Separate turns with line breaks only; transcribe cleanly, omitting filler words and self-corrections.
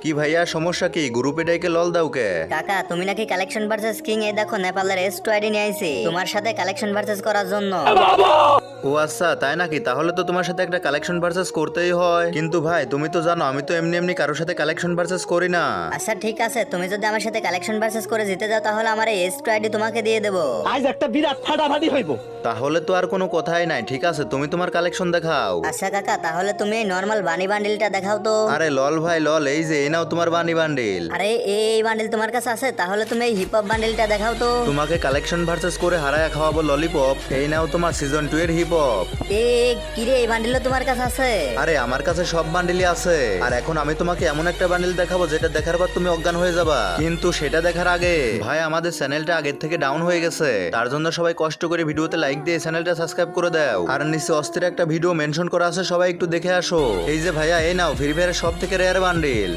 কি ভাইয়া সমস্যা কি? গ্রুপে ডাইকে লল দাও কে?
কাকা তুমি নাকি কালেকশন ভার্সেস কিং এই দেখো নেপালের S2 আইডি নিয়ে আইছি তোমার সাথে কালেকশন ভার্সেস করার জন্য।
ও আচ্ছা তাই নাকি? তাহলে তো তোমার সাথে একটা কালেকশন ভার্সেস করতেই হয়। কিন্তু ভাই তুমি তো জানো আমি তো এমনি এমনি কারোর সাথে কালেকশন ভার্সেস করি না।
আচ্ছা ঠিক আছে, তুমি যদি আমার সাথে কালেকশন ভার্সেস করে জিতে যাও তাহলে আমার এই S2 আইডি তোমাকে দিয়ে দেবো।
আজ একটা বিরাট ফাটাফাটি হইব।
তাহলে তো আর কোনো কথাই নাই। ঠিক আছে তুমি তোমার কালেকশন দেখাও।
আচ্ছা কাকা তাহলে তুমি এই নরমাল বানি বান্ডিলটা দেখাও তো।
আরে লল ভাই লল, এই যে এই নাও তোমার বানি বান্ডিল।
আরে এই বান্ডিল তোমার কাছে আছে, তাহলে তুমি এই হিপ হপ বান্ডিলটা দেখাও তো।
তোমাকে কালেকশন ভার্সেস করে হারায় খাওয়াবো ললিপপ। এই নাও তোমার সিজন 2 এর হিপ হপ।
এ কিরে এই বান্ডিলও তোমার কাছে আছে?
আরে আমার কাছে সব বান্ডিলই আছে। আর এখন আমি তোমাকে এমন একটা বান্ডিল দেখাবো যেটা দেখার পর তুমি অজ্ঞান হয়ে যাবা। কিন্তু সেটা দেখার আগে ভাই আমাদের চ্যানেলটা আগের থেকে ডাউন হয়ে গেছে, তার জন্য সবাই কষ্ট করে ভিডিওতে লাইক দিয়ে চ্যানেলটা সাবস্ক্রাইব করে দাও। আর নিচে অস্থির একটা ভিডিও মেনশন করা আছে, সবাই একটু দেখে আসো। এই যে ভাইয়া এই নাও ফ্রি ফায়ারের সব থেকে রেয়ার বান্ডিল।